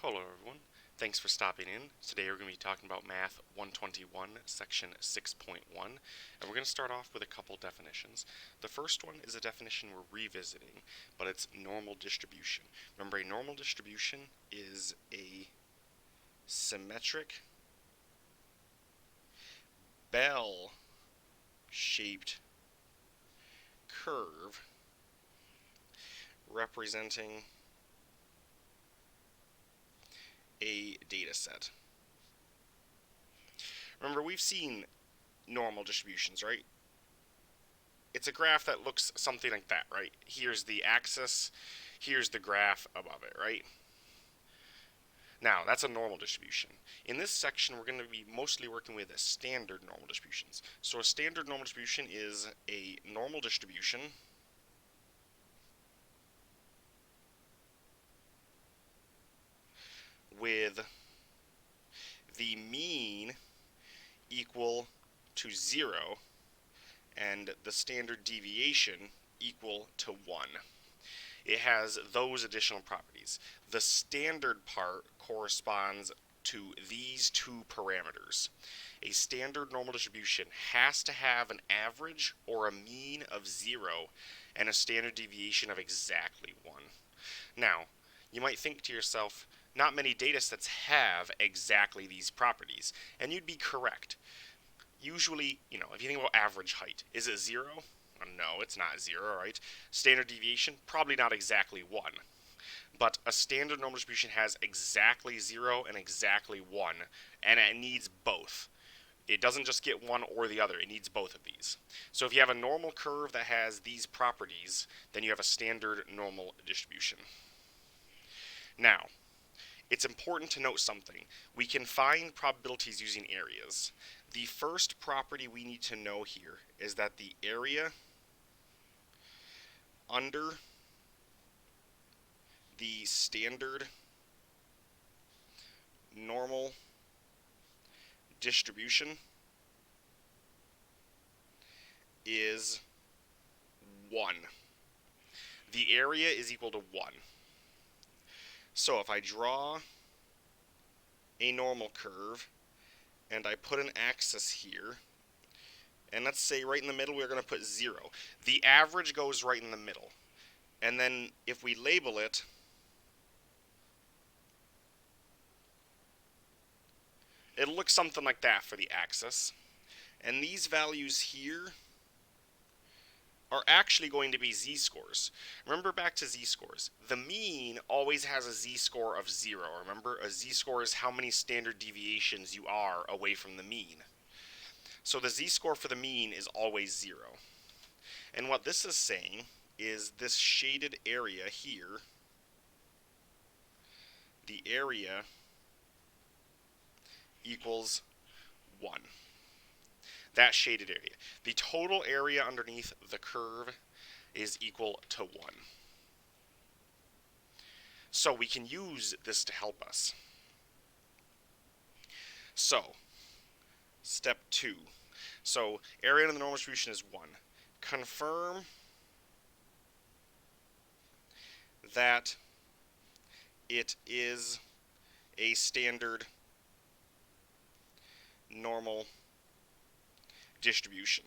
Hello everyone, thanks for stopping in. Today we're going to be talking about Math 121, section 6.1, and we're going to start off with a couple definitions. The first one is a definition we're revisiting, but it's normal distribution. Remember, a normal distribution is a symmetric bell-shaped curve representing a data set. Remember, we've seen normal distributions, right? It's a graph that looks something like that, right? Here's the axis, here's the graph above it, right? Now, that's a normal distribution. In this section, we're going to be mostly working with standard normal distributions. So a standard normal distribution is a normal distribution with the mean equal to 0 and the standard deviation equal to 1. It has those additional properties. The standard part corresponds to these two parameters. A standard normal distribution has to have an average or a mean of 0 and a standard deviation of exactly 1. Now, you might think to yourself, not many data sets have exactly these properties, and you'd be correct. Usually, if you think about average height, is it 0? No, it's not 0, right? Standard deviation, probably not exactly 1. But a standard normal distribution has exactly 0 and exactly 1, and it needs both. It doesn't just get one or the other, it needs both of these. So if you have a normal curve that has these properties, then you have a standard normal distribution. Now, it's important to note something. We can find probabilities using areas. The first property we need to know here is that the area under the standard normal distribution is 1. The area is equal to 1. So if I draw a normal curve and I put an axis here, and let's say right in the middle we're going to put 0. The average goes right in the middle. And then if we label it, it'll look something like that for the axis. And these values here are actually going to be z-scores. Remember back to z-scores. The mean always has a z-score of 0. Remember, a z-score is how many standard deviations you are away from the mean. So the z-score for the mean is always 0. And what this is saying is this shaded area here, the area equals 1. That shaded area. The total area underneath the curve is equal to 1. So we can use this to help us. So, step 2. So, area under the normal distribution is 1. Confirm that it is a standard normal distribution.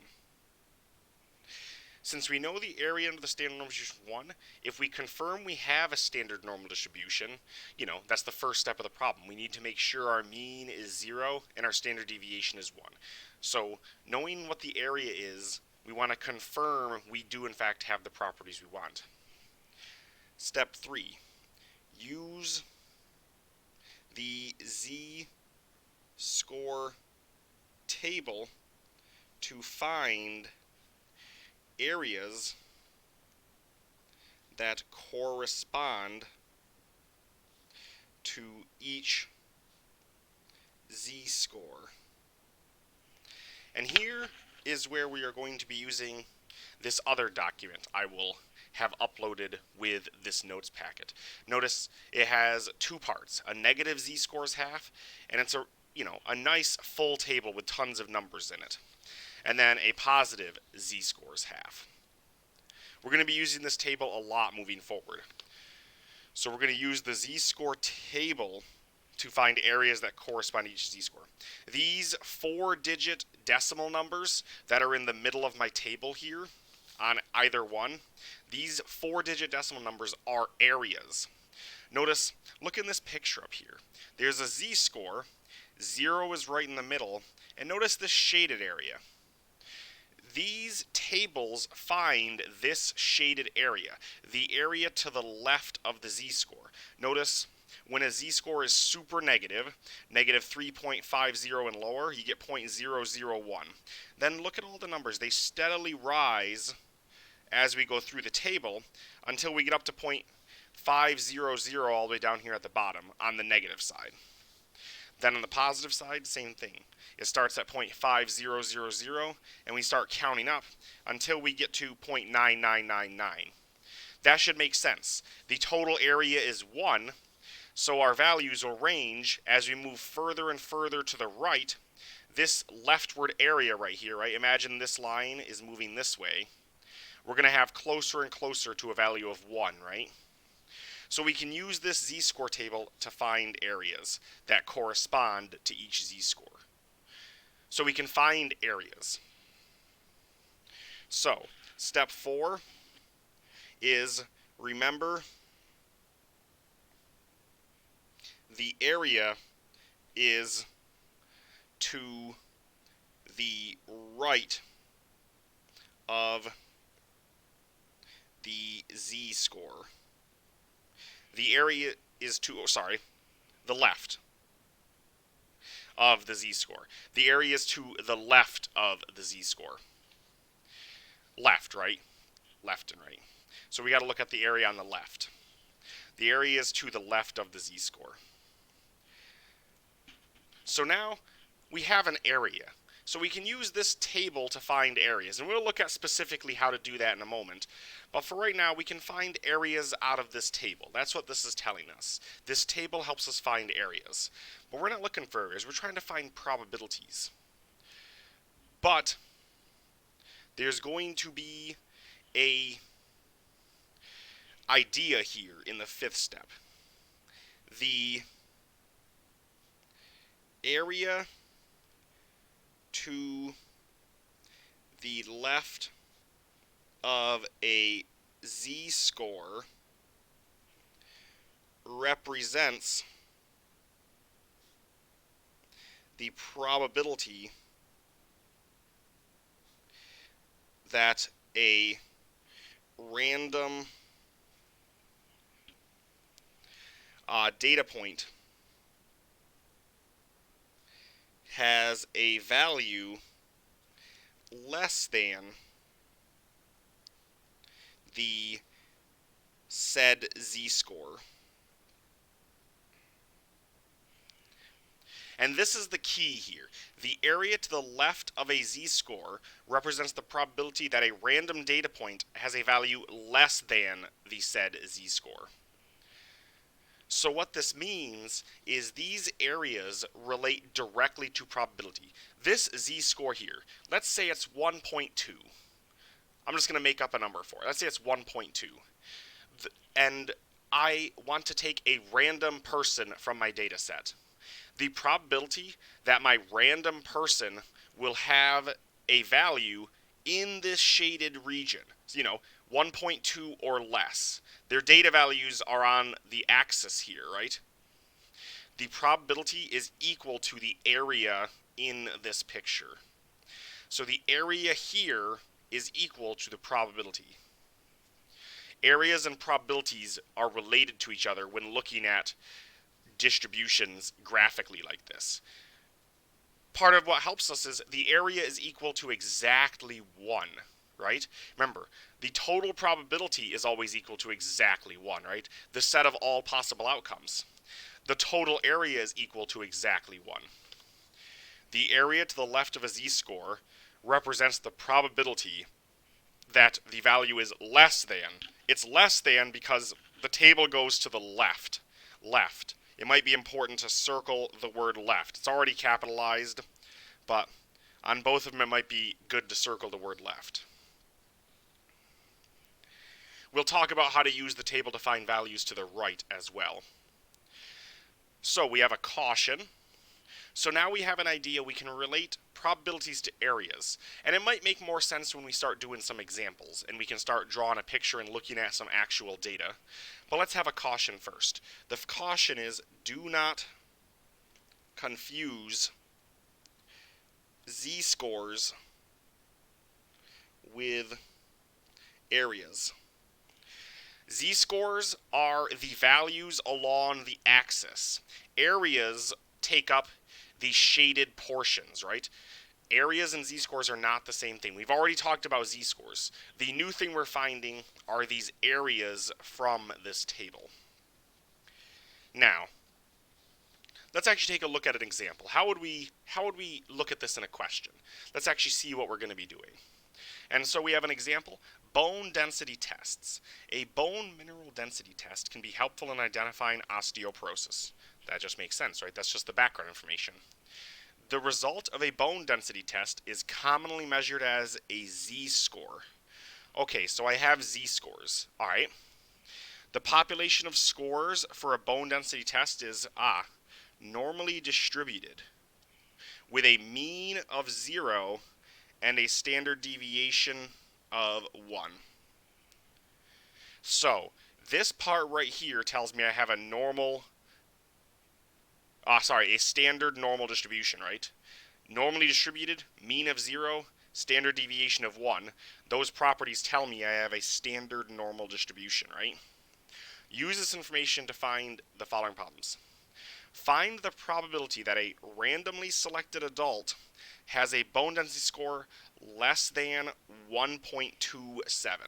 Since we know the area under the standard normal distribution is 1, if we confirm we have a standard normal distribution, that's the first step of the problem. We need to make sure our mean is 0 and our standard deviation is 1. So, knowing what the area is, we want to confirm we do in fact have the properties we want. Step 3. Use the z-score table to find areas that correspond to each z-score. And here is where we are going to be using this other document I will have uploaded with this notes packet. Notice it has two parts, a negative z-scores half, and it's a nice full table with tons of numbers in it. And then a positive z-scores half. We're going to be using this table a lot moving forward. So we're going to use the z-score table to find areas that correspond to each z-score. These 4-digit decimal numbers that are in the middle of my table here, on either one, these 4-digit decimal numbers are areas. Notice, look in this picture up here. There's a z-score, 0 is right in the middle, and notice this shaded area. These tables find this shaded area, the area to the left of the z-score. Notice when a z-score is super negative, negative 3.50 and lower, you get 0.001. Then look at all the numbers. They steadily rise as we go through the table until we get up to 0.500 all the way down here at the bottom on the negative side. Then on the positive side, same thing. It starts at 0.5000 and we start counting up until we get to 0.9999. That should make sense. The total area is 1, so our values will range as we move further and further to the right. This leftward area right here, right? Imagine this line is moving this way. We're going to have closer and closer to a value of 1, right? So we can use this z-score table to find areas that correspond to each z-score. So we can find areas. So, step 4 is remember the area is to the right of the z-score. The area is to, the left of the z-score. The area is to the left of the z-score. Left, right? Left and right. So we got to look at the area on the left. The area is to the left of the z-score. So now we have an area. So we can use this table to find areas, and we'll look at specifically how to do that in a moment. But for right now, we can find areas out of this table. That's what this is telling us. This table helps us find areas. But we're not looking for areas. We're trying to find probabilities. But there's going to be a idea here in the 5th step. The area to the left of a z-score represents the probability that a random data point has a value less than the said z-score. And this is the key here. The area to the left of a z-score represents the probability that a random data point has a value less than the said z-score. So what this means is these areas relate directly to probability. This z-score here, let's say it's 1.2. I'm just going to make up a number for it. Let's say it's 1.2. And I want to take a random person from my data set. The probability that my random person will have a value in this shaded region, 1.2 or less. Their data values are on the axis here, right? The probability is equal to the area in this picture. So the area here is equal to the probability. Areas and probabilities are related to each other when looking at distributions graphically like this. Part of what helps us is the area is equal to exactly 1, right? Remember, the total probability is always equal to exactly 1, right? The set of all possible outcomes. The total area is equal to exactly 1. The area to the left of a z-score represents the probability that the value is less than. It's less than because the table goes to the left. Left. It might be important to circle the word left. It's already capitalized, but on both of them it might be good to circle the word left. We'll talk about how to use the table to find values to the right as well. So we have a caution. So now we have an idea we can relate probabilities to areas. And it might make more sense when we start doing some examples and we can start drawing a picture and looking at some actual data. But let's have a caution first. The caution is do not confuse z-scores with areas. Z-scores are the values along the axis. Areas take up the shaded portions, right? Areas and z-scores are not the same thing. We've already talked about z-scores. The new thing we're finding are these areas from this table. Now, let's actually take a look at an example. How would we look at this in a question? Let's actually see what we're going to be doing. And so we have an example, bone density tests. A bone mineral density test can be helpful in identifying osteoporosis. That just makes sense, right? That's just the background information. The result of a bone density test is commonly measured as a z-score. Okay, so I have z-scores. All right. The population of scores for a bone density test is normally distributed with a mean of 0 and a standard deviation of 1. So this part right here tells me I have a standard normal distribution, right? Normally distributed, mean of 0, standard deviation of 1. Those properties tell me I have a standard normal distribution, right? Use this information to find the following problems. Find the probability that a randomly selected adult has a bone density score less than 1.27.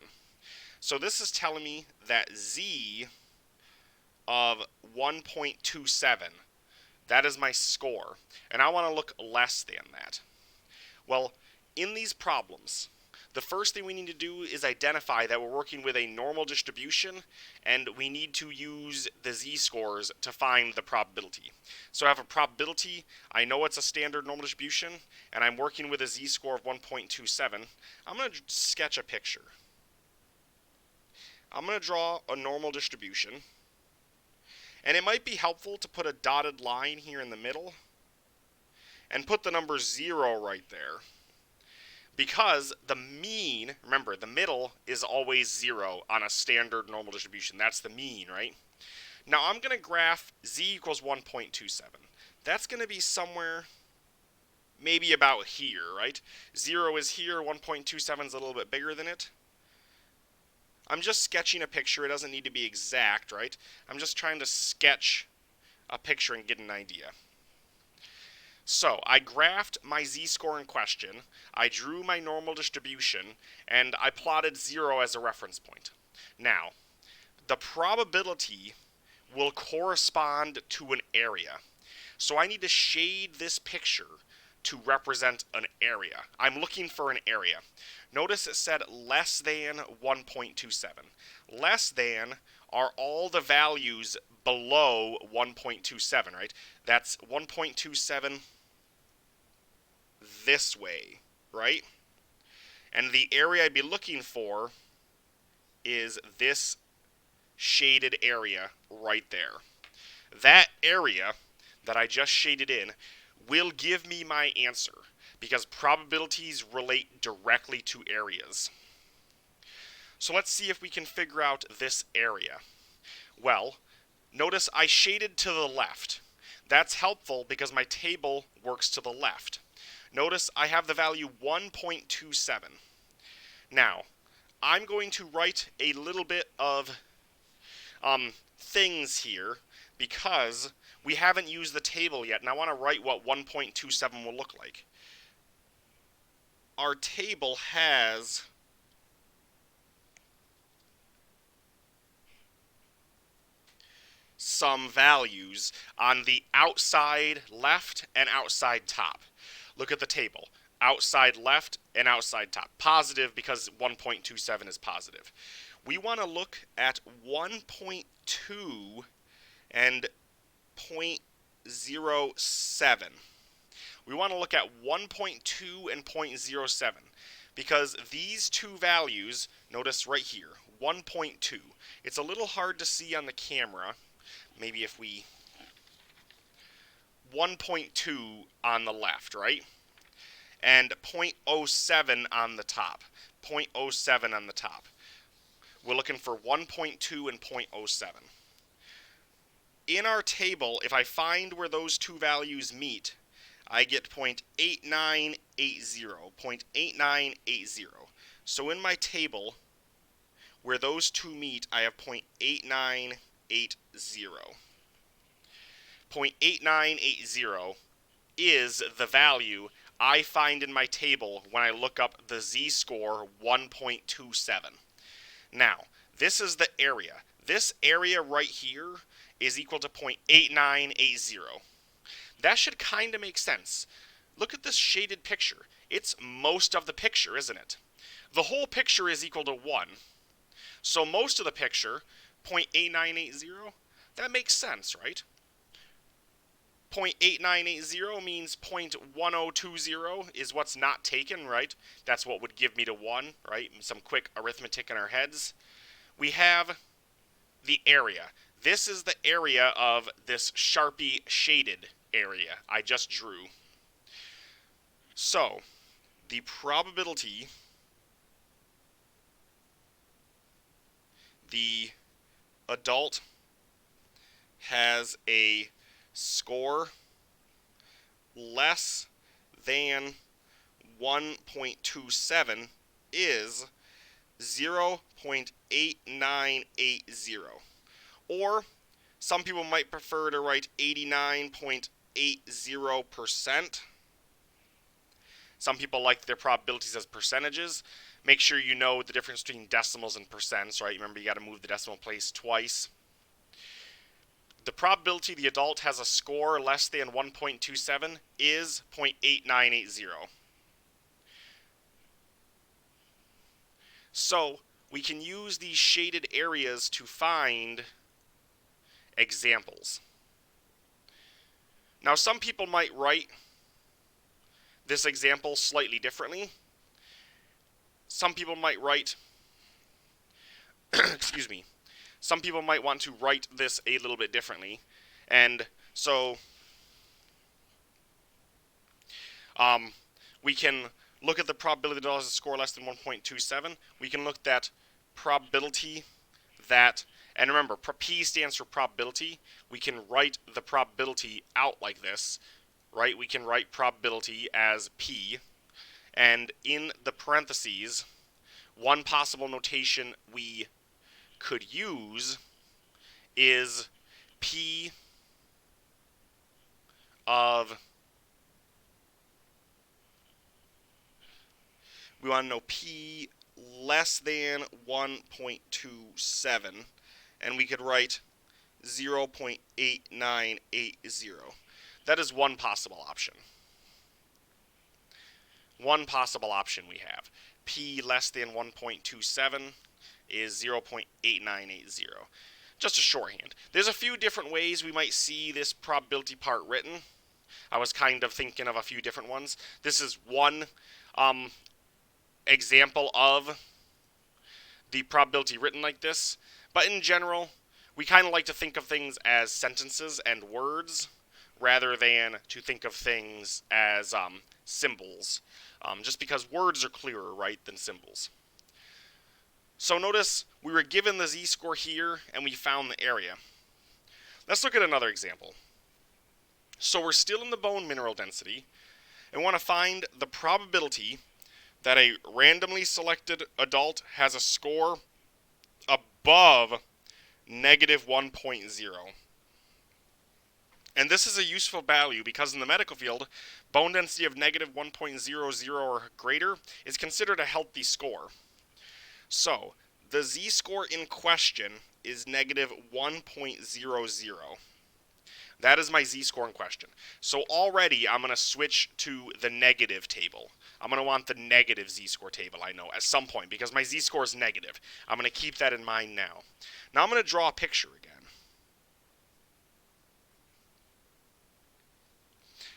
So this is telling me that z of 1.27, that is my score, and I want to look less than that. Well, in these problems, the first thing we need to do is identify that we're working with a normal distribution, and we need to use the z-scores to find the probability. So I have a probability, I know it's a standard normal distribution, and I'm working with a z-score of 1.27. I'm going to sketch a picture. I'm going to draw a normal distribution, and it might be helpful to put a dotted line here in the middle, and put the number 0 right there. Because the mean, remember, the middle is always 0 on a standard normal distribution. That's the mean, right? Now I'm going to graph z equals 1.27. That's going to be somewhere maybe about here, right? 0 is here, 1.27 is a little bit bigger than it. I'm just sketching a picture. It doesn't need to be exact, right? I'm just trying to sketch a picture and get an idea. So I graphed my z-score in question, I drew my normal distribution, and I plotted 0 as a reference point. Now, the probability will correspond to an area. So I need to shade this picture to represent an area. I'm looking for an area. Notice it said less than 1.27. Less than are all the values below 1.27, right? That's 1.27 this way, right? And the area I'd be looking for is this shaded area right there. That area that I just shaded in will give me my answer because probabilities relate directly to areas. So let's see if we can figure out this area. Well, notice I shaded to the left. That's helpful because my table works to the left. Notice I have the value 1.27. Now, I'm going to write a little bit of things here because we haven't used the table yet, and I want to write what 1.27 will look like. Our table has some values on the outside left and outside top. Look at the table. Outside left and outside top. Positive because 1.27 is positive. We want to look at 1.2 and 0.07. We want to look at 1.2 and 0.07 because these two values, notice right here, 1.2. It's a little hard to see on the camera. Maybe if we... 1.2 on the left, right? And 0.07 on the top. 0.07 on the top. We're looking for 1.2 and 0.07. In our table, if I find where those two values meet, I get 0.8980. 0.8980. So in my table, where those two meet, I have 0.8980. 0.8980 is the value I find in my table when I look up the z-score 1.27. Now, this is the area. This area right here is equal to 0.8980. That should kind of make sense. Look at this shaded picture. It's most of the picture, isn't it? The whole picture is equal to 1. So most of the picture, 0.8980, that makes sense, right? 0.8980 means 0.1020 is what's not taken, right? That's what would give me to 1, right? Some quick arithmetic in our heads. We have the area. This is the area of this Sharpie shaded area I just drew. So, the probability the adult has a score less than 1.27 is 0.8980. Or some people might prefer to write 89.80%. Some people like their probabilities as percentages. Make sure you know the difference between decimals and percents, right? Remember, you got to move the decimal place twice. The probability the adult has a score less than 1.27 is 0.8980. So, we can use these shaded areas to find examples. Now, some people might write this example slightly differently. Some people might write, excuse me, some people might want to write this a little bit differently. And so we can look at the probability that has a score less than 1.27. We can look at probability that, and remember, P stands for probability. We can write the probability out like this, right? We can write probability as P. And in the parentheses, one possible notation we could use is P of, we want to know P less than 1.27, and we could write 0.8980. That is one possible option. One possible option we have. P less than 1.27 is 0.8980. Just a shorthand. There's a few different ways we might see this probability part written. I was kind of thinking of a few different ones. This is one example of the probability written like this. But in general, we kind of like to think of things as sentences and words rather than to think of things as symbols. Just because words are clearer, right, than symbols. So notice we were given the z-score here, and we found the area. Let's look at another example. So we're still in the bone mineral density, and want to find the probability that a randomly selected adult has a score above negative 1.0. And this is a useful value because in the medical field, bone density of negative 1.00 or greater is considered a healthy score. So, the z-score in question is negative 1.00. That is my z-score in question. So already I'm going to switch to the negative table. I'm going to want the negative z-score table, I know, at some point, because my z-score is negative. I'm going to keep that in mind now. Now I'm going to draw a picture again.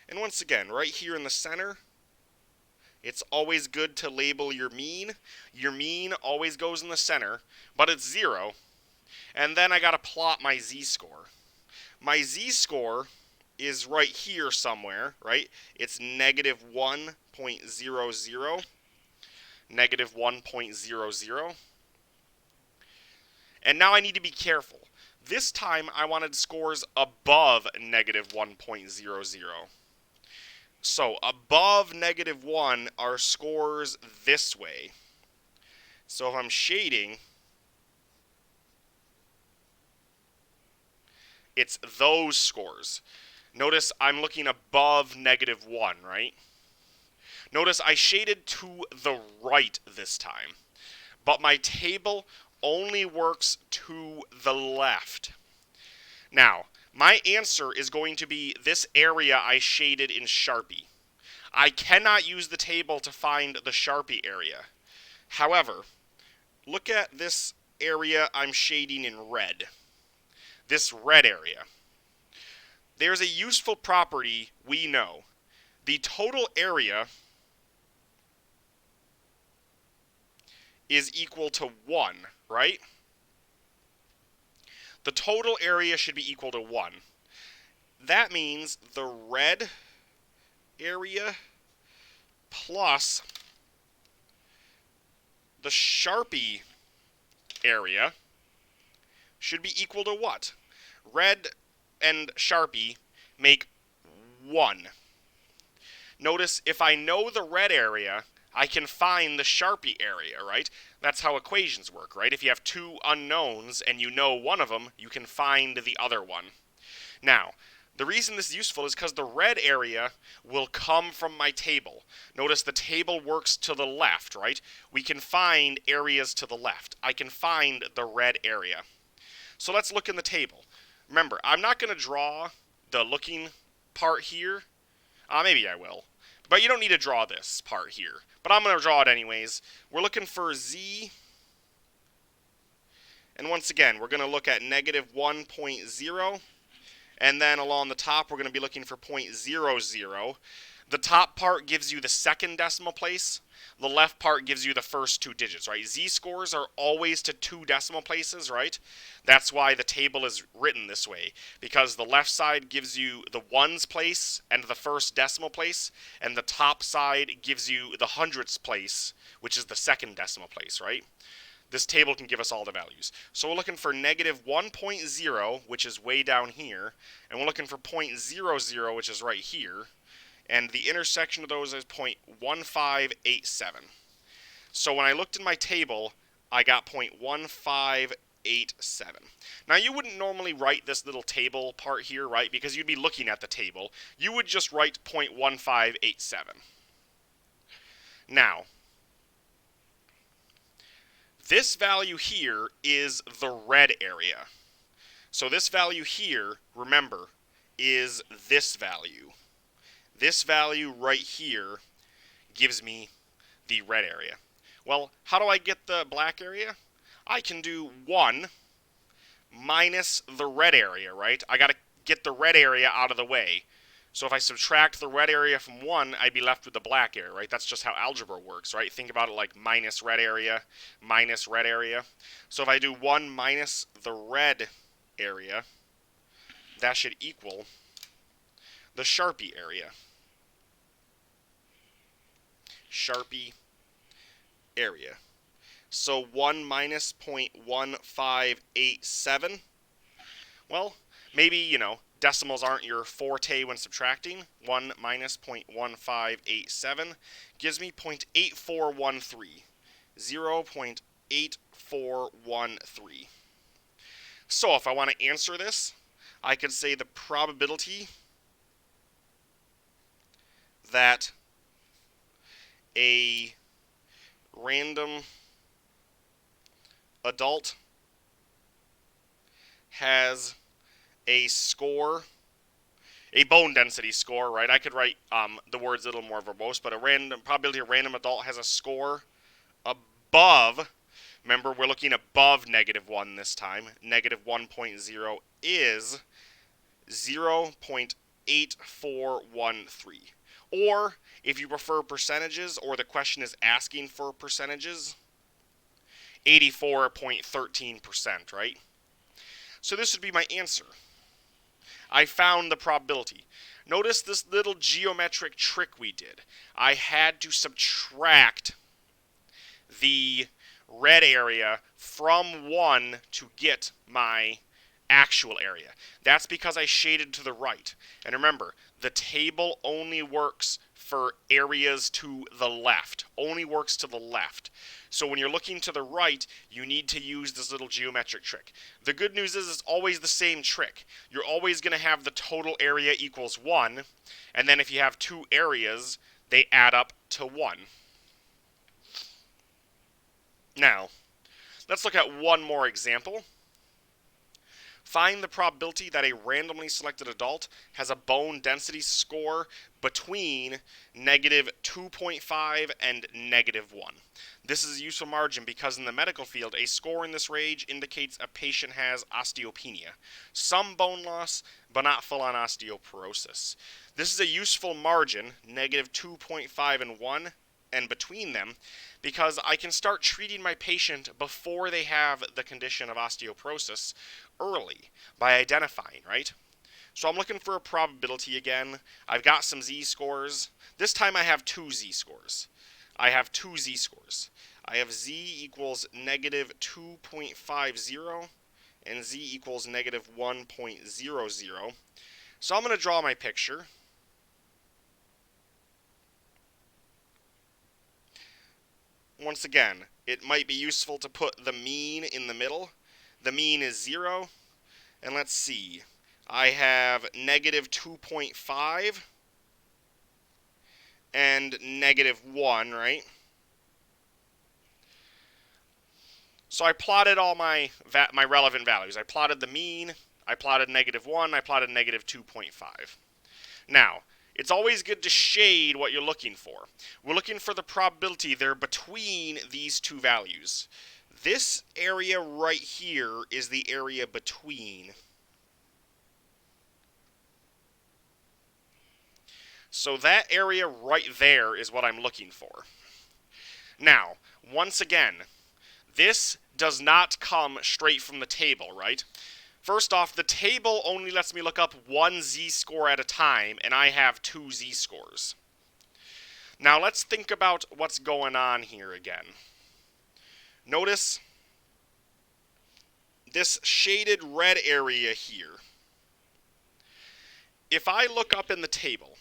And once again, right here in the center It's always good to label your mean. Your mean always goes in the center, but it's 0. And then I got to plot my z-score. My z-score is right here somewhere, right? It's negative 1.00, negative 1.00. And now I need to be careful. This time I wanted scores above negative 1.00. So above negative 1 are scores this way. So if I'm shading, it's those scores. Notice I'm looking above negative 1, right? Notice I shaded to the right this time, but my table only works to the left. Now, my answer is going to be this area I shaded in Sharpie. I cannot use the table to find the Sharpie area. However, look at this area I'm shading in red. This red area. There's a useful property we know. The total area is equal to 1, right? The total area should be equal to 1. That means the red area plus the Sharpie area should be equal to what? Red and Sharpie make 1. Notice if I know the red area, I can find the Sharpie area, right? That's how equations work, right? If you have two unknowns and you know one of them, you can find the other one. Now, the reason this is useful is because the red area will come from my table. Notice the table works to the left, right? We can find areas to the left. I can find the red area. So let's look in the table. Remember, I'm not going to draw the looking part here. Maybe I will. But you don't need to draw this part here. But I'm going to draw it anyways. We're looking for z. And once again, we're going to look at negative 1.0. And then along the top, we're going to be looking for 0.00. The top part gives you the second decimal place. The left part gives you the first two digits, right? Z-scores are always to 2 decimal places, right? That's why the table is written this way, because the left side gives you the ones place and the first decimal place, and the top side gives you the hundredths place, which is the second decimal place, right? This table can give us all the values. So we're looking for negative 1.0, which is way down here, and we're looking for 0.00, which is right here, and the intersection of those is 0.1587. So when I looked in my table, I got 0.1587. Now you wouldn't normally write this little table part here, right, because you'd be looking at the table. You would just write 0.1587. Now, this value here is the red area. So this value here, remember, is this value. This value right here gives me the red area. Well, how do I get the black area? I can do 1 minus the red area, right? I got to get the red area out of the way. So if I subtract the red area from 1, I'd be left with the black area, right? That's just how algebra works, right? Think about it like minus red area, minus red area. So if I do 1 minus the red area, that should equal the Sharpie area. Sharpie area. So 1 minus 0.1587. Well, maybe, decimals aren't your forte when subtracting. 1 minus 0.1587 gives me 0.8413. 0.8413. So if I want to answer this, I could say the probability that a random adult has a score, a bone density score, right? I could write the words a little more verbose, but probability a random adult has a score above, remember we're looking above negative 1 this time, negative 1.0 is 0.8413. Or, if you prefer percentages, or the question is asking for percentages, 84.13%, right? So this would be my answer. I found the probability. Notice this little geometric trick we did. I had to subtract the red area from 1 to get my actual area. That's because I shaded to the right. And remember, the table only works for areas to the left. Only works to the left. So when you're looking to the right, you need to use this little geometric trick. The good news is it's always the same trick. You're always going to have the total area equals 1, and then if you have two areas, they add up to 1. Now, let's look at one more example. Find the probability that a randomly selected adult has a bone density score between -2.5 and -1. This is a useful margin because in the medical field, a score in this range indicates a patient has osteopenia, some bone loss, but not full-on osteoporosis. This is a useful margin, -2.5 and 1, and between them, because I can start treating my patient before they have the condition of osteoporosis early by identifying, right? So I'm looking for a probability again. I've got some z-scores. This time I have two z-scores. I have two z-scores. I have z equals -2.50 and z equals -1.00. So I'm going to draw my picture. Once again, it might be useful to put the mean in the middle. The mean is 0. And let's see. I have -2.5 and -1, right? So I plotted all my relevant values. I plotted the mean, I plotted -1, I plotted -2.5. Now, it's always good to shade what you're looking for. We're looking for the probability there between these two values. This area right here is the area between. So that area right there is what I'm looking for. Now, once again, this does not come straight from the table, right? First off, the table only lets me look up one z-score at a time, and I have two z-scores. Now let's think about what's going on here again. Notice this shaded red area here. If I look up in the table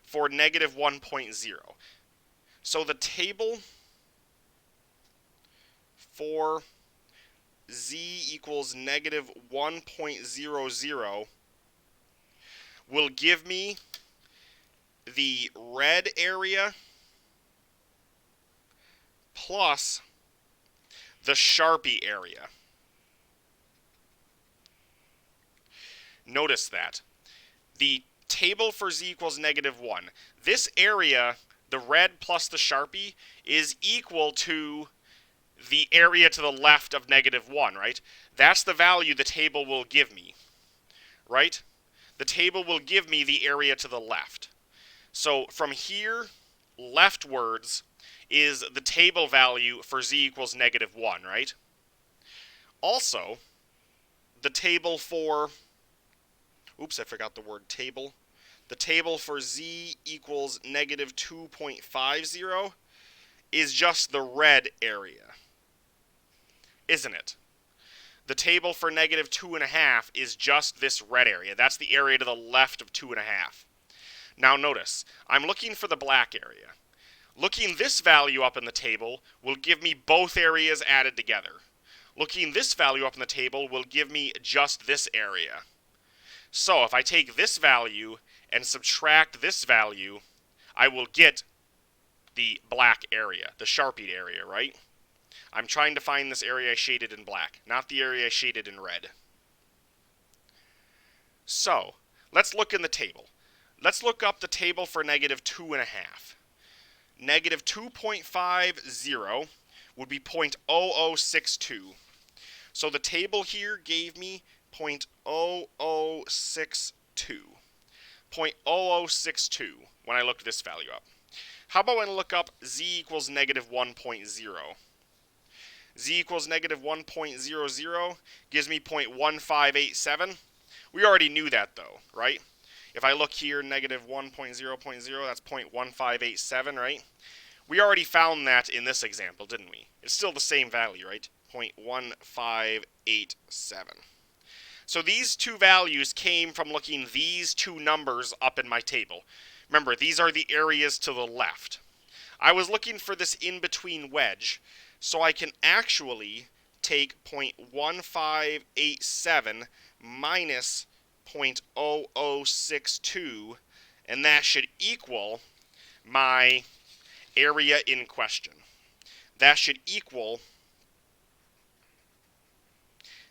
for -1.0, so the table for z equals -1.00 will give me the red area plus the Sharpie area. Notice that. The table for z equals -1. This area, the red plus the Sharpie, is equal to the area to the left of -1, right? That's the value the table will give me, right? The table will give me the area to the left. So from here leftwards is the table value for z equals -1, right? Also, the table for, oops, I forgot the word table. The table for z equals -2.50 is just the red area, isn't it? The table for -2.5 is just this red area. That's the area to the left of 2.5. Now notice, I'm looking for the black area. Looking this value up in the table will give me both areas added together. Looking this value up in the table will give me just this area. So if I take this value and subtract this value, I will get the black area, the Sharpied area, right? I'm trying to find this area I shaded in black, not the area I shaded in red. So, let's look in the table. Let's look up the table for -2.5. -2.50 would be 0.0062. So the table here gave me 0.0062. 0.0062 when I looked this value up. How about when I look up z equals negative 1.0? Z equals negative 1.00 gives me 0.1587. We already knew that though, right? If I look here, negative 1.0.0, that's 0.1587, right? We already found that in this example, didn't we? It's still the same value, right? 0.1587. So these two values came from looking these two numbers up in my table. Remember, these are the areas to the left. I was looking for this in-between wedge, so I can actually take 0.1587 minus 0.0062, and that should equal my area in question. That should equal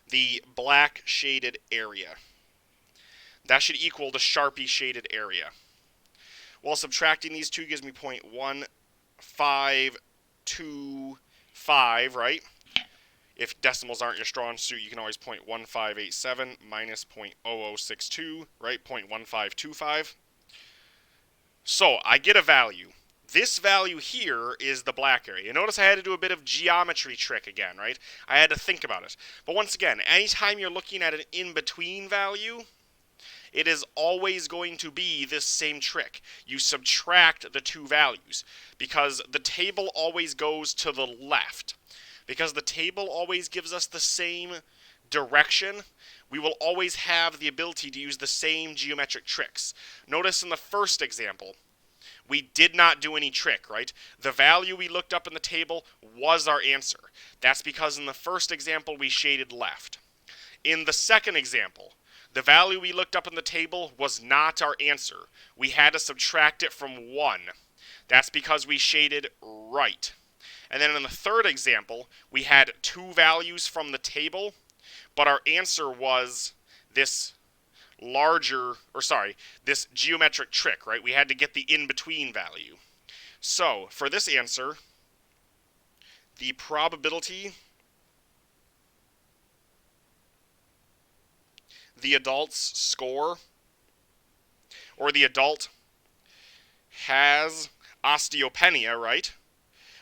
the black shaded area. That should equal the Sharpie shaded area. Well, subtracting these two gives me 0.1525, right? If decimals aren't your strong suit, you can always 0.1587 minus 0.0062, right? 0.1525. So I get a value. This value here is the black area. Notice I had to do a bit of geometry trick again, right? I had to think about it. But once again, anytime you're looking at an in-between value, it is always going to be this same trick. You subtract the two values because the table always goes to the left. Because the table always gives us the same direction, we will always have the ability to use the same geometric tricks. Notice in the first example, we did not do any trick, right? The value we looked up in the table was our answer. That's because in the first example, we shaded left. In the second example, the value we looked up in the table was not our answer. We had to subtract it from 1. That's because we shaded right. And then in the third example, we had two values from the table, but our answer was this this geometric trick, right? We had to get the in-between value. So, for this answer, the probability the adult's score, or the adult has osteopenia, right?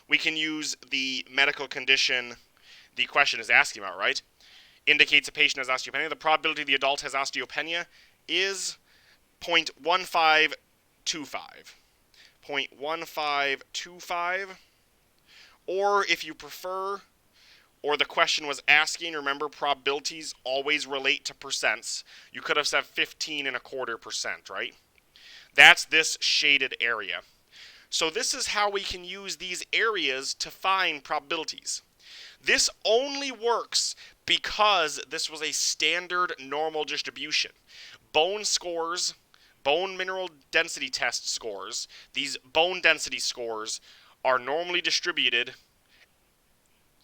We can use the medical condition the question is asking about, right? Indicates a patient has osteopenia. The probability the adult has osteopenia is 0.1525. 0.1525. Or if you prefer, or the question was asking, remember probabilities always relate to percents. You could have said 15.25%, right? That's this shaded area. So this is how we can use these areas to find probabilities. This only works because this was a standard normal distribution. Bone scores, bone mineral density test scores, these bone density scores are normally distributed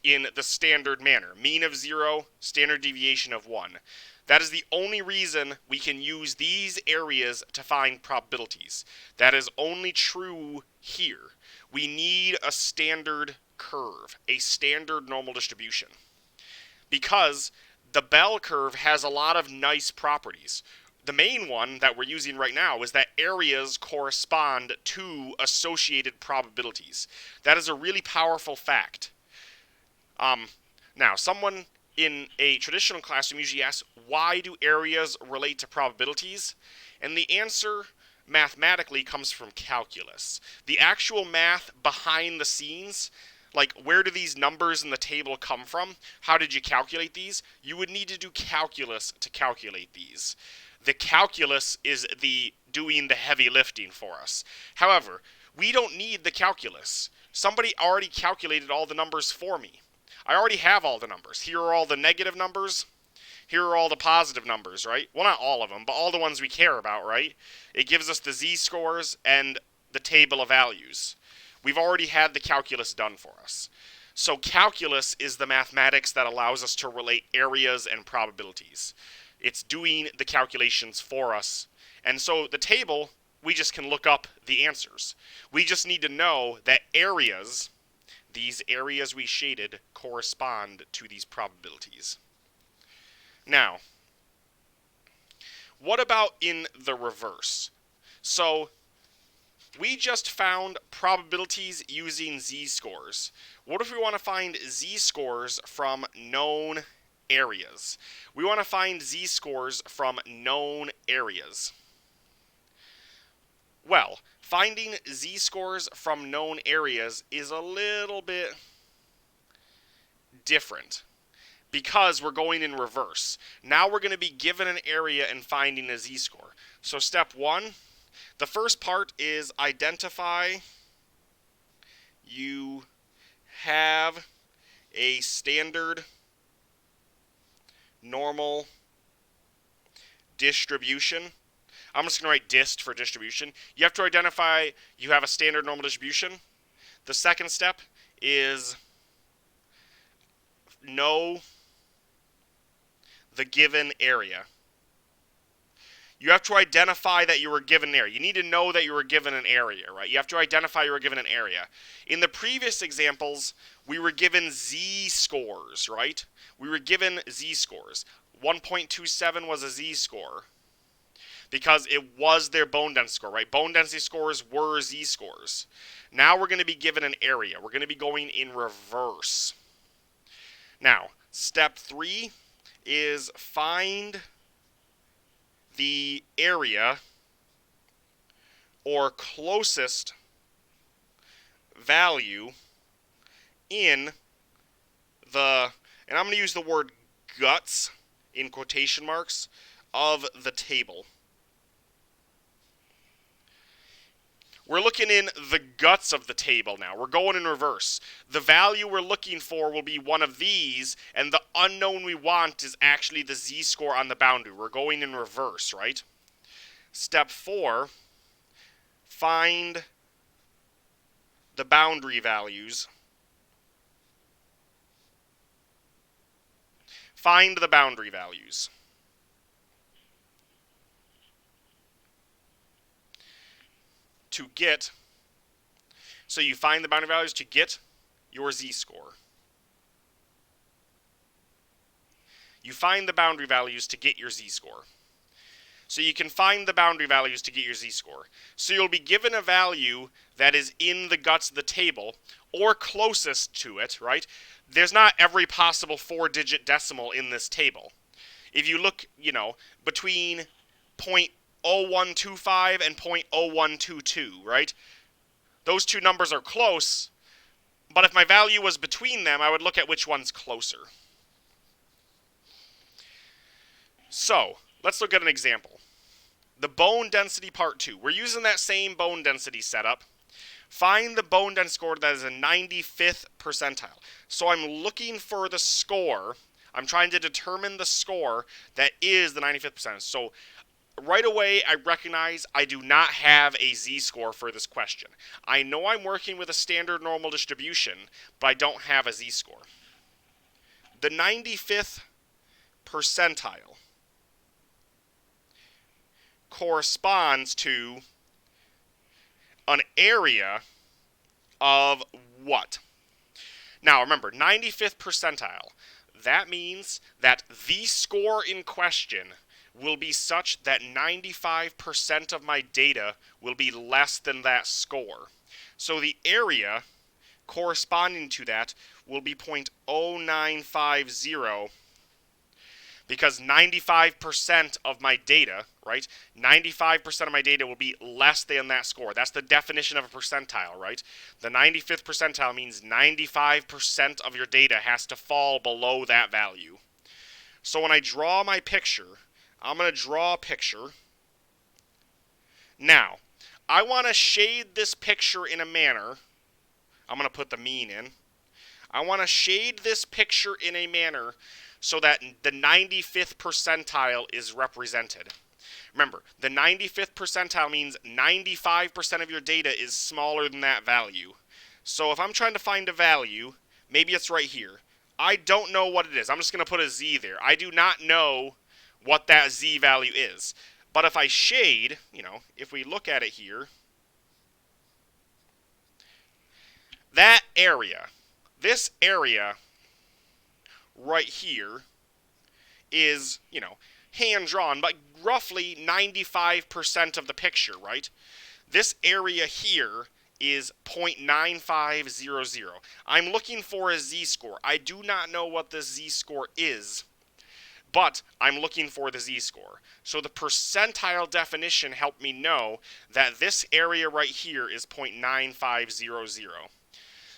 in the standard manner. Mean of 0, standard deviation of 1. That is the only reason we can use these areas to find probabilities. That is only true here. We need a standard curve, a standard normal distribution. Because the bell curve has a lot of nice properties. The main one that we're using right now is that areas correspond to associated probabilities. That is a really powerful fact. Now, someone in a traditional classroom usually asks, why do areas relate to probabilities? And the answer mathematically comes from calculus. The actual math behind the scenes, like where do these numbers in the table come from? How did you calculate these? You would need to do calculus to calculate these. The calculus is doing the heavy lifting for us. However, we don't need the calculus. Somebody already calculated all the numbers for me. I already have all the numbers. Here are all the negative numbers. Here are all the positive numbers, right? Well, not all of them, but all the ones we care about, right? It gives us the z-scores and the table of values. We've already had the calculus done for us. So calculus is the mathematics that allows us to relate areas and probabilities. It's doing the calculations for us. And so the table, we just can look up the answers. We just need to know that areas, these areas we shaded, correspond to these probabilities. Now, what about in the reverse? So we just found probabilities using z-scores. What if we want to find z-scores from known areas? We want to find z-scores from known areas. Well, finding z-scores from known areas is a little bit different because we're going in reverse. Now we're going to be given an area and finding a z-score. So step one, the first part is identify. You have a standard normal distribution. I'm just going to write dist for distribution. You have to identify you have a standard normal distribution. The second step is know the given area. You have to identify that you were given an area. You need to know that you were given an area, right? You have to identify you were given an area. In the previous examples, we were given z-scores, right? We were given z-scores. 1.27 was a z-score because it was their bone density score, right? Bone density scores were z-scores. Now we're going to be given an area. We're going to be going in reverse. Now, step 3 is find the area or closest value in the, and I'm going to use the word guts in quotation marks, of the table. We're looking in the guts of the table now. We're going in reverse. The value we're looking for will be one of these, and the unknown we want is actually the z-score on the boundary. We're going in reverse, right? Step 4, find the boundary values. Find the boundary values. To get, so you find the boundary values to get your z-score. You find the boundary values to get your z-score. So you can find the boundary values to get your z-score. So you'll be given a value that is in the guts of the table, or closest to it, right? There's not every possible 4-digit decimal in this table. If you look, between 0.0125 and 0.0122, right? Those two numbers are close, but if my value was between them, I would look at which one's closer. So, let's look at an example. The bone density part 2. We're using that same bone density setup. Find the bone density score that is a 95th percentile. So I'm looking for the score. I'm trying to determine the score that is the 95th percentile. So right away, I recognize I do not have a z-score for this question. I know I'm working with a standard normal distribution, but I don't have a z-score. The 95th percentile corresponds to an area of what? Now remember, 95th percentile. That means that the score in question will be such that 95% of my data will be less than that score. So the area corresponding to that will be 0.0950, because 95% of my data, right? 95% of my data will be less than that score. That's the definition of a percentile, right? The 95th percentile means 95% of your data has to fall below that value. So when I draw my picture, I'm going to draw a picture. Now, I want to shade this picture in a manner. I'm going to put the mean in. I want to shade this picture in a manner so that the 95th percentile is represented. Remember, the 95th percentile means 95% of your data is smaller than that value. So if I'm trying to find a value, maybe it's right here. I don't know what it is. I'm just going to put a z there. I do not know what that z value is. But if I shade, if we look at it here, that area, this area right here is, hand-drawn, but roughly 95% of the picture, right? This area here is 0.9500. I'm looking for a z-score. I do not know what this z-score is, but I'm looking for the z-score. So the percentile definition helped me know that this area right here is 0.9500.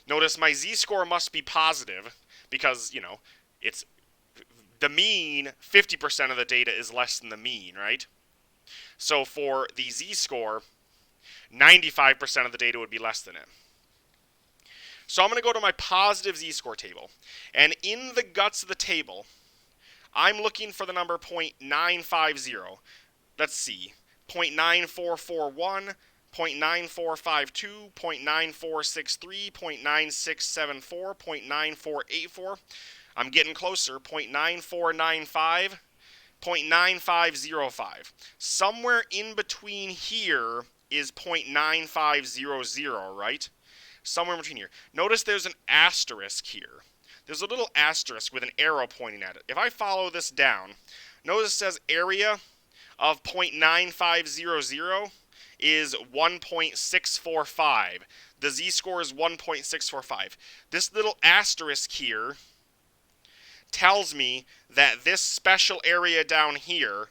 Notice my z-score must be positive because, you know, it's the mean, 50% of the data is less than the mean, right? So for the z-score, 95% of the data would be less than it. So I'm going to go to my positive z-score table. And in the guts of the table, I'm looking for the number 0.950. Let's see. 0.9441, 0.9452, 0.9463, 0.9674, 0.9484. I'm getting closer. 0.9495, 0.9505. Somewhere in between here is 0.9500, right? Somewhere in between here. Notice there's an asterisk here. There's a little asterisk with an arrow pointing at it. If I follow this down, notice it says area of 0.9500 is 1.645. The z-score is 1.645. This little asterisk here tells me that this special area down here,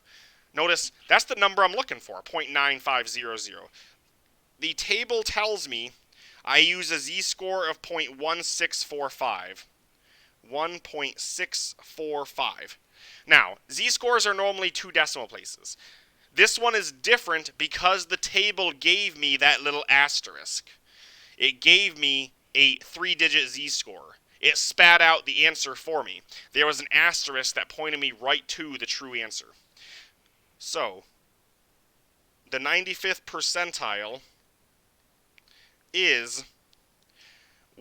notice that's the number I'm looking for, 0.9500. The table tells me I use a z-score of 0.1645. 1.645. Now, z-scores are normally 2 decimal places. This one is different because the table gave me that little asterisk. It gave me a 3-digit z-score. It spat out the answer for me. There was an asterisk that pointed me right to the true answer. So, the 95th percentile is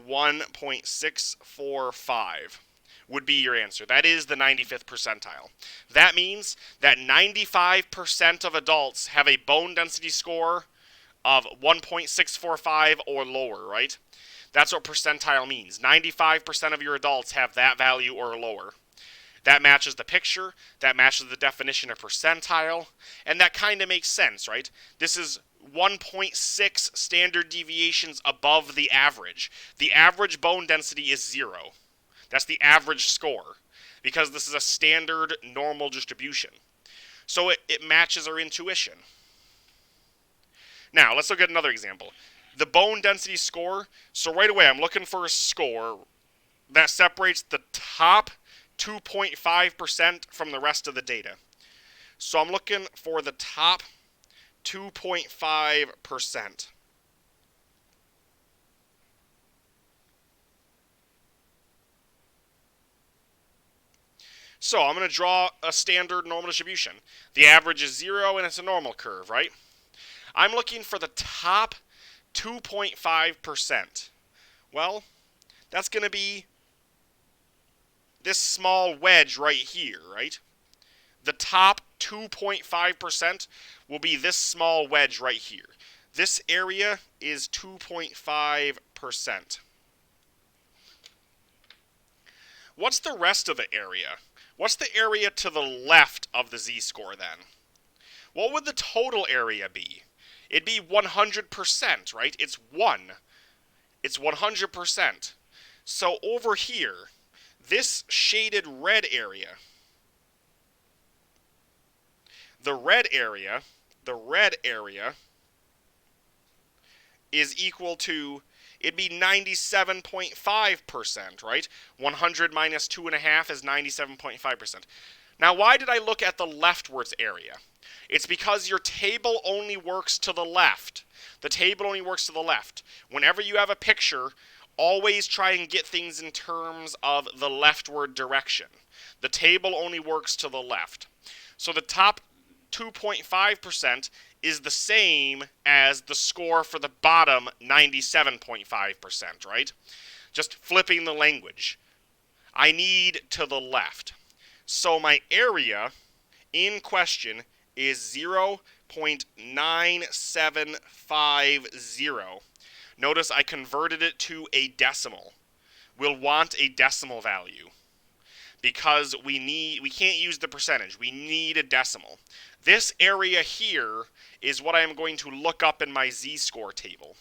1.645 would be your answer. That is the 95th percentile. That means that 95% of adults have a bone density score of 1.645 or lower, right? That's what percentile means. 95% of your adults have that value or lower. That matches the picture, that matches the definition of percentile, and that kind of makes sense, right? This is 1.6 standard deviations above the average. The average bone density is 0. That's the average score, because this is a standard normal distribution. So it matches our intuition. Now, let's look at another example. The bone density score, so right away I'm looking for a score that separates the top 2.5% from the rest of the data. So I'm looking for the top 2.5%. So I'm going to draw a standard normal distribution. The average is 0 and it's a normal curve, right? I'm looking for the top 2.5%. Well, that's going to be this small wedge right here, right? The top 2.5% will be this small wedge right here. This area is 2.5%. What's the rest of the area? What's the area to the left of the z-score then? What would the total area be? It'd be 100%, right? It's 1. It's 100%. So over here, this shaded red area, the red area is equal to, it'd be 97.5%, right? 100 minus 2.5 is 97.5%. Now, why did I look at the leftwards area? It's because your table only works to the left. The table only works to the left. Whenever you have a picture, always try and get things in terms of the leftward direction. The table only works to the left. So the top 2.5% is the same as the score for the bottom 97.5%, right? Just flipping the language. I need to the left. So my area in question is 0.9750. Notice I converted it to a decimal. We'll want a decimal value. because we can't use the percentage. We need a decimal. This area here is what I am going to look up in my z-score table.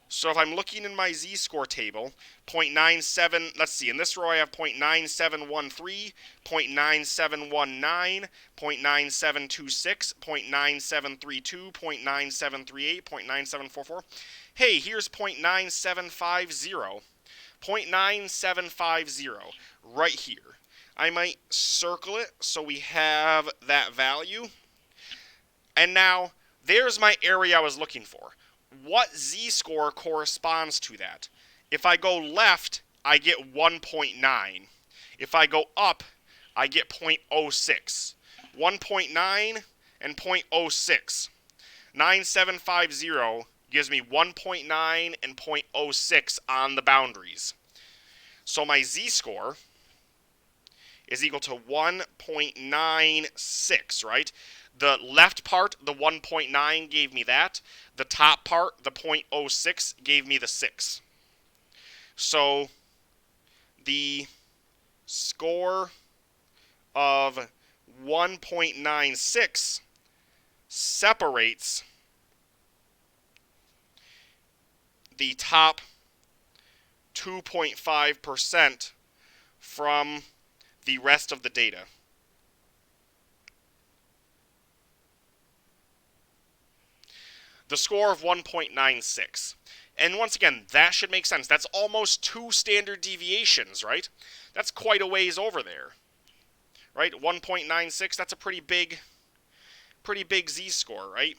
So if I'm looking in my z-score table, 0.97, let's see, in this row I have 0.9713, 0.9719, 0.9726, 0.9732, 0.9738, 0.9744. Hey, here's 0.9750. 0.9750 right here. I might circle it so we have that value. And now, there's my area I was looking for. What z-score corresponds to that? If I go left, I get 1.9. If I go up, I get 0.06. 1.9 and 0.06. 9750 gives me 1.9 and 0.06 on the boundaries. So my z-score is equal to 1.96, right? The left part, the 1.9, gave me that. The top part, the 0.06, gave me the 6. So the score of 1.96 separates the top 2.5% from the rest of the data. The score of 1.96. And once again, that should make sense. That's almost 2 standard deviations, right? That's quite a ways over there. Right? 1.96, that's a pretty big z-score, right?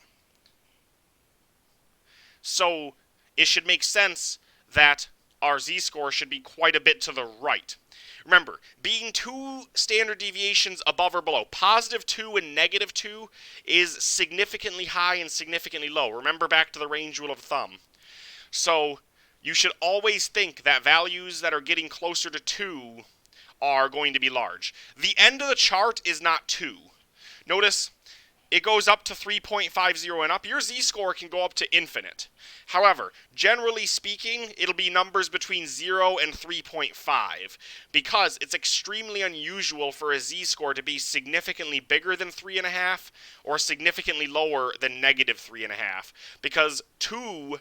So it should make sense that our z-score should be quite a bit to the right. Remember, being 2 standard deviations above or below, +2 and -2 is significantly high and significantly low. Remember back to the range rule of thumb. So you should always think that values that are getting closer to 2 are going to be large. The end of the chart is not 2. Notice it goes up to 3.50 and up. Your z-score can go up to infinite. However, generally speaking, it'll be numbers between 0 and 3.5 because it's extremely unusual for a z-score to be significantly bigger than 3.5 or significantly lower than -3.5 because 2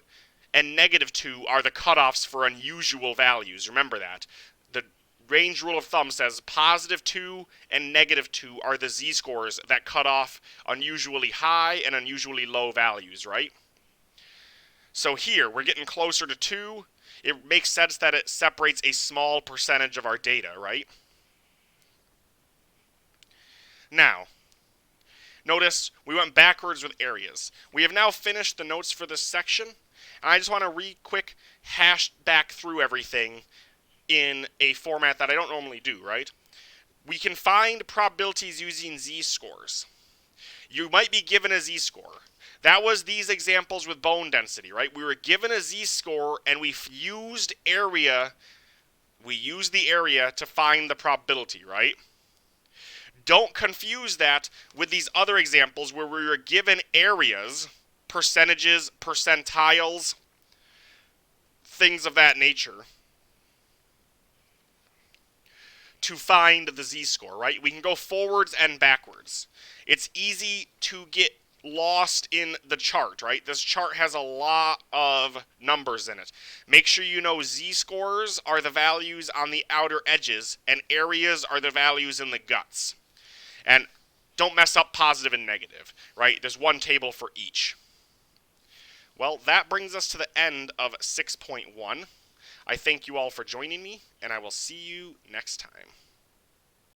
and -2 are the cutoffs for unusual values. Remember that. The range rule of thumb says +2 and -2 are the z-scores that cut off unusually high and unusually low values, right? So here, we're getting closer to 2. It makes sense that it separates a small percentage of our data, right? Now, notice we went backwards with areas. We have now finished the notes for this section, and I just want to quick hash back through everything in a format that I don't normally do, right? We can find probabilities using z-scores. You might be given a z-score. That was these examples with bone density, right? We were given a z-score and we used the area to find the probability, right? Don't confuse that with these other examples where we were given areas, percentages, percentiles, things of that nature, to find the z-score, right? We can go forwards and backwards. It's easy to get lost in the chart, right? This chart has a lot of numbers in it. Make sure you know z-scores are the values on the outer edges and areas are the values in the guts. And don't mess up positive and negative, right? There's one table for each. Well, that brings us to the end of 6.1. I thank you all for joining me, and I will see you next time.